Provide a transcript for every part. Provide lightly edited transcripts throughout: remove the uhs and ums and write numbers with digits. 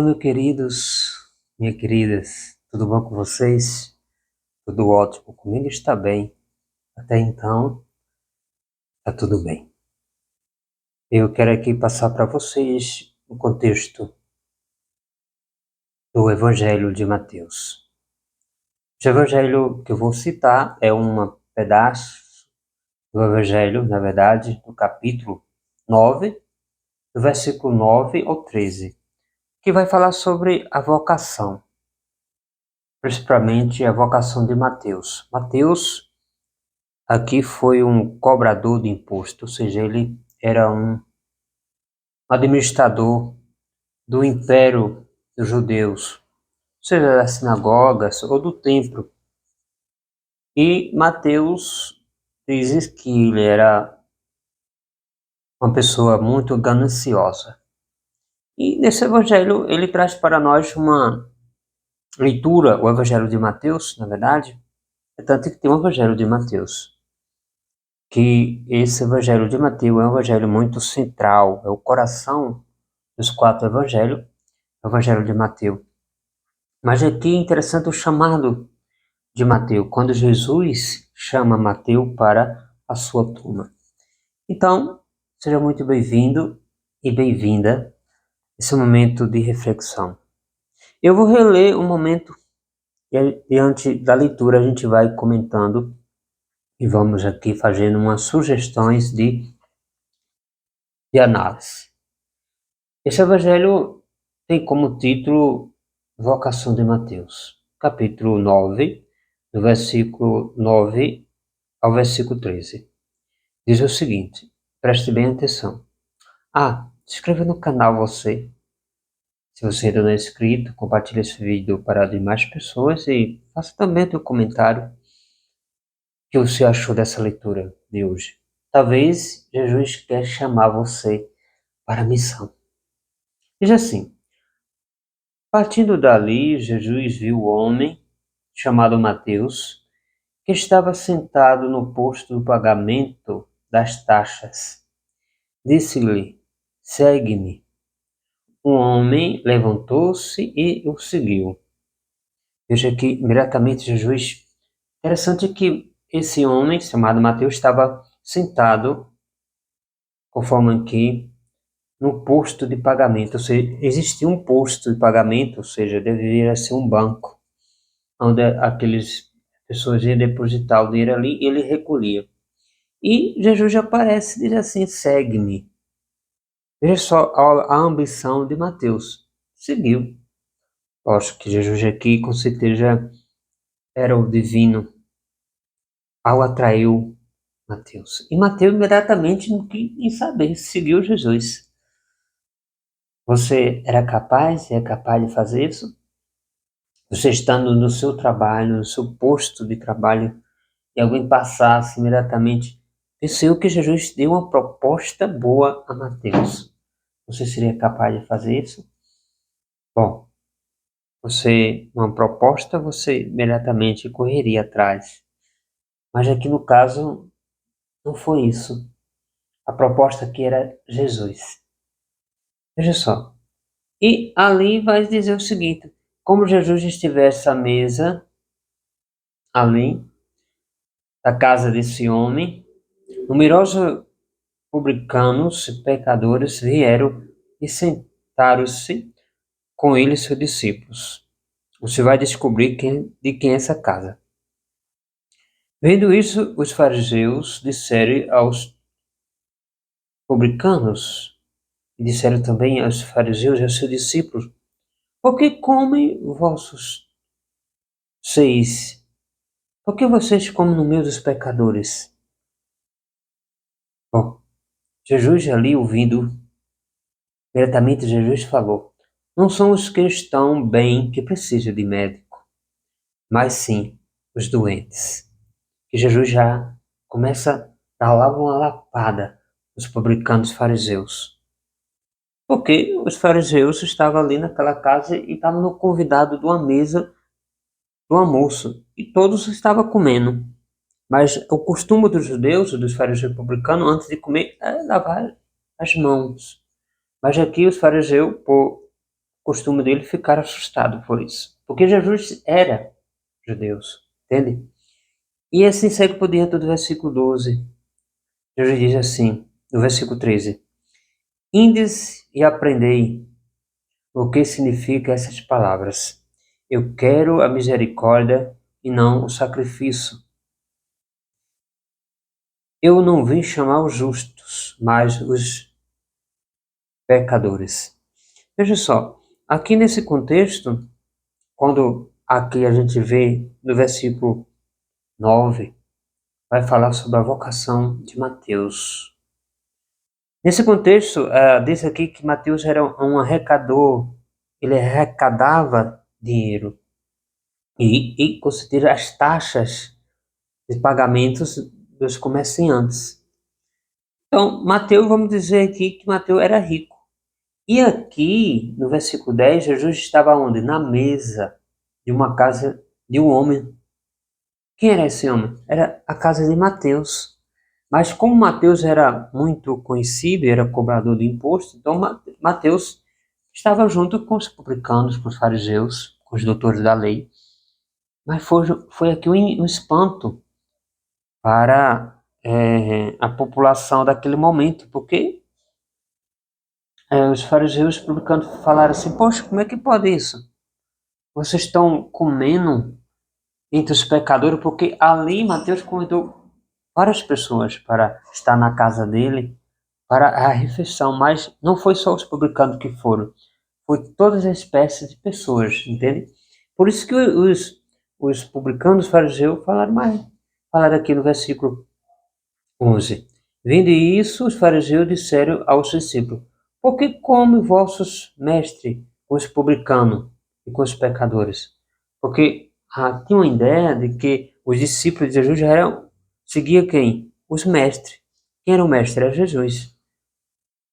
meus queridos, minhas queridas, tudo bom com vocês? Tudo ótimo, comigo está bem. Até então, está tudo bem. Eu quero aqui passar para vocês o contexto do Evangelho de Mateus. O Evangelho que eu vou citar é um pedaço do Evangelho, na verdade, do capítulo 9, do versículo 9 ao 13, que vai falar sobre a vocação. Principalmente a vocação de Mateus. Mateus aqui foi um cobrador de imposto, ou seja, ele era um administrador do império dos judeus, seja das sinagogas ou do templo. E Mateus diz que ele era uma pessoa muito gananciosa. E nesse evangelho ele traz para nós uma leitura, o evangelho de Mateus, na verdade, é tanto que tem o evangelho de Mateus, que esse evangelho de Mateus é um evangelho muito central, é o coração dos 4 evangelhos, o evangelho de Mateus. Mas aqui é interessante o chamado de Mateus, quando Jesus chama Mateus para a sua turma. Então, seja muito bem-vindo e bem-vinda a esse momento de reflexão. Eu vou reler um momento e diante da leitura a gente vai comentando e vamos aqui fazendo umas sugestões de análise. Esse evangelho tem como título Vocação de Mateus, capítulo 9, do versículo 9 ao versículo 13. Diz o seguinte, preste bem atenção. Se inscreva no canal você. Se você ainda não é inscrito, compartilhe esse vídeo para demais pessoas e faça também o seu comentário. O que você achou dessa leitura de hoje? Talvez Jesus quer chamar você para a missão. Diz assim, partindo dali, Jesus viu o homem, chamado Mateus, que estava sentado no posto do pagamento das taxas. Disse-lhe, segue-me. Um homem levantou-se e o seguiu. Veja que imediatamente Jesus... Interessante que esse homem, chamado Mateus, estava sentado, conforme aqui, no posto de pagamento. Ou seja, existia um posto de pagamento, ou seja, deveria ser um banco, onde aquelas pessoas iam depositar o dinheiro ali e ele recolhia. E Jesus aparece e diz assim, segue-me. Veja só a ambição de Mateus. Seguiu. Acho que Jesus aqui, com certeza, era o divino ao atraiu Mateus. E Mateus imediatamente não quis saber, seguiu Jesus. Você era capaz, é capaz de fazer isso? Você estando no seu trabalho, no seu posto de trabalho, e alguém passasse imediatamente, pensou que Jesus deu uma proposta boa a Mateus. Você seria capaz de fazer isso? Bom, uma proposta, você imediatamente correria atrás. Mas aqui no caso, não foi isso. A proposta aqui era Jesus. Veja só. E ali vai dizer o seguinte, como Jesus estivesse à mesa, ali, da casa desse homem, numerosos publicanos e pecadores vieram e sentaram-se com ele e seus discípulos. Você vai descobrir de quem é essa casa. Vendo isso, os fariseus disseram aos publicanos, e disseram também aos fariseus e aos seus discípulos, por que comem vossos seis? Por que vocês comem no meio dos pecadores? Bom, Jesus ali ouvindo, diretamente Jesus falou, não são os que estão bem que precisam de médico, mas sim os doentes. E Jesus já começa a dar logo uma lapada nos publicanos fariseus. Porque os fariseus estavam ali naquela casa e estavam no convidado de uma mesa do almoço e todos estavam comendo. Mas o costume dos judeus, dos fariseus publicanos, antes de comer, é lavar as mãos. Mas aqui os fariseus, por costume dele ficar assustado por isso. Porque Jesus era judeu, entende? E assim segue por diante do versículo 12. Jesus diz assim, no versículo 13: Indes e aprendei o que significa essas palavras. Eu quero a misericórdia e não o sacrifício. Eu não vim chamar os justos, mas os pecadores. Veja só, aqui nesse contexto, quando aqui a gente vê no versículo 9, vai falar sobre a vocação de Mateus. Nesse contexto, diz aqui que Mateus era um arrecador, ele arrecadava dinheiro e considera as taxas de pagamentos dos comerciantes. Então, Mateus, vamos dizer aqui que Mateus era rico. E aqui, no versículo 10, Jesus estava onde? Na mesa de uma casa de um homem. Quem era esse homem? Era a casa de Mateus. Mas como Mateus era muito conhecido, era cobrador de imposto, então Mateus estava junto com os publicanos, com os fariseus, com os doutores da lei. Mas foi aqui um espanto para a população daquele momento, porque os fariseus publicanos falaram assim: Poxa, como é que pode isso? Vocês estão comendo entre os pecadores, porque ali Mateus convidou várias pessoas para estar na casa dele, para a refeição, mas não foi só os publicanos que foram, foi todas as espécies de pessoas, entende? Por isso que os publicanos, os fariseus, falaram aqui no versículo 11. Vendo isso, os fariseus disseram aos discípulos: Por que come vossos mestres com os publicanos e com os pecadores? Porque tinha uma ideia de que os discípulos de Jesus já seguia quem? Os mestres. Quem era o mestre? Era Jesus.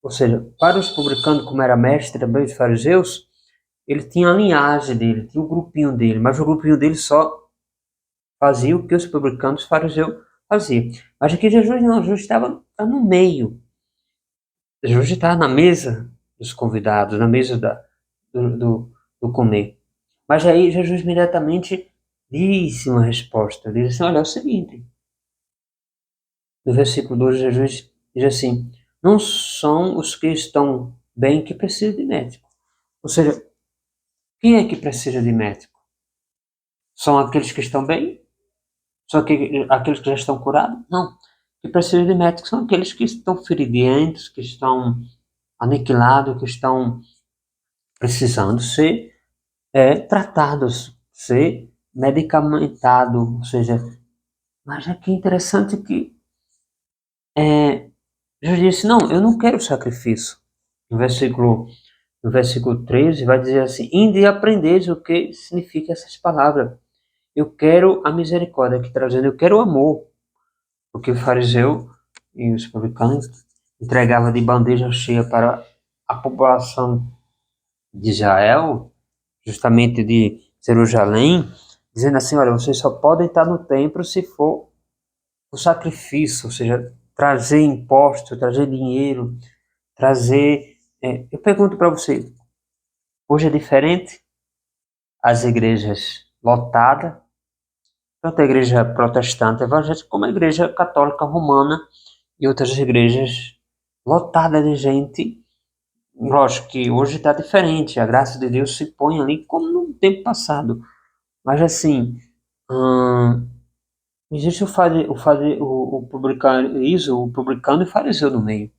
Ou seja, para os publicanos, como era mestre também, os fariseus, ele tinha a linhagem dele, tinha o grupinho dele, mas o grupinho dele só fazia o que os publicanos, os fariseus faziam. Mas aqui Jesus não, Jesus estava no meio. Jesus estava na mesa dos convidados, na mesa do comer. Mas aí Jesus imediatamente disse uma resposta. Ele disse assim: Olha, é o seguinte. No versículo 12, Jesus diz assim: Não são os que estão bem que precisam de médico. Ou seja, quem é que precisa de médico? São aqueles que estão bem? São aqueles que já estão curados? Não. Que precisam de médico são aqueles que estão feridentos, que estão aniquilados, que estão precisando ser tratados, ser medicamentado. Ou seja, mas aqui é interessante que Jesus disse: Não, eu não quero sacrifício. No versículo, no versículo 13 vai dizer assim: Inde e aprendeis o que significa essas palavras. Eu quero a misericórdia, aqui trazendo, eu quero o amor. Porque o fariseu e os publicanos entregava de bandeja cheia para a população de Israel, justamente de Jerusalém, dizendo assim: olha, vocês só podem estar no templo se for o sacrifício, ou seja, trazer impostos, trazer dinheiro, trazer. Eu pergunto para você, hoje é diferente? As igrejas lotadas, tanto a igreja protestante evangélica como a igreja católica romana e outras igrejas lotadas de gente. Lógico que hoje está diferente, a graça de Deus se põe ali como no tempo passado. Mas assim, existe o publicano, isso, o publicano e o fariseu no meio.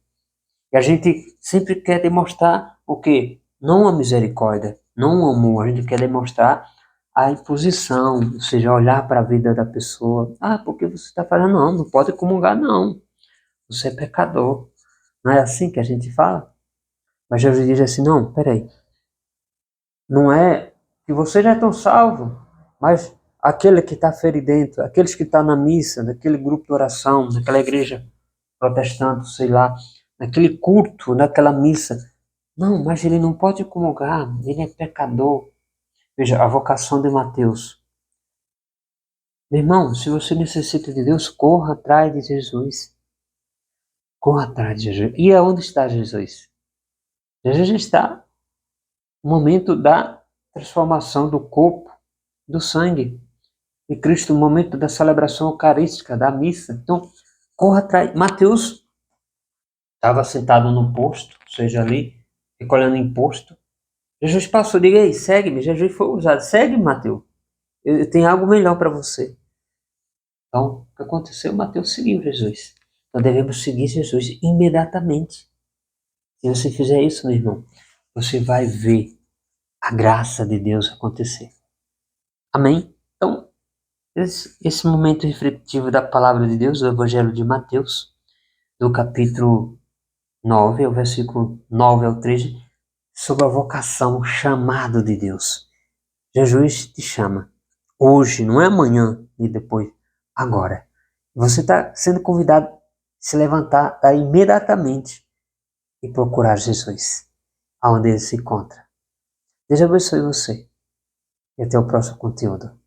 E a gente sempre quer demonstrar o quê? Não a misericórdia, não o amor, a gente quer demonstrar a imposição, ou seja, olhar para a vida da pessoa. Ah, porque você está fazendo? Não, não pode comungar, não. Você é pecador. Não é assim que a gente fala? Mas Jesus diz assim: não, peraí. Não é que vocês já estão salvos, mas aquele que está ferido, aqueles que estão na missa, naquele grupo de oração, naquela igreja protestante, sei lá, naquele culto, naquela missa. Não, mas ele não pode comungar, ele é pecador. Veja, a vocação de Mateus. Meu irmão, se você necessita de Deus, corra atrás de Jesus. Corra atrás de Jesus. E aonde está Jesus? Jesus está o momento da transformação do corpo, do sangue de Cristo, o momento da celebração eucarística, da missa. Então, corra atrás. Mateus estava sentado no posto, ou seja, ali, recolhendo imposto. Jesus passou, diga aí, segue-me. Jesus foi usado. Segue, Mateus. Eu tenho algo melhor para você. Então, o que aconteceu? Mateus seguiu Jesus. Nós devemos seguir Jesus imediatamente. Se você fizer isso, meu irmão, você vai ver a graça de Deus acontecer. Amém? Então, esse momento refletivo da palavra de Deus, do Evangelho de Mateus, do capítulo 9, ao versículo 9 ao 13, sobre a vocação, o chamado de Deus. Jesus te chama. Hoje, não é amanhã e depois, agora. Você está sendo convidado a se levantar imediatamente e procurar Jesus, aonde ele se encontra. Deus abençoe você e até o próximo conteúdo.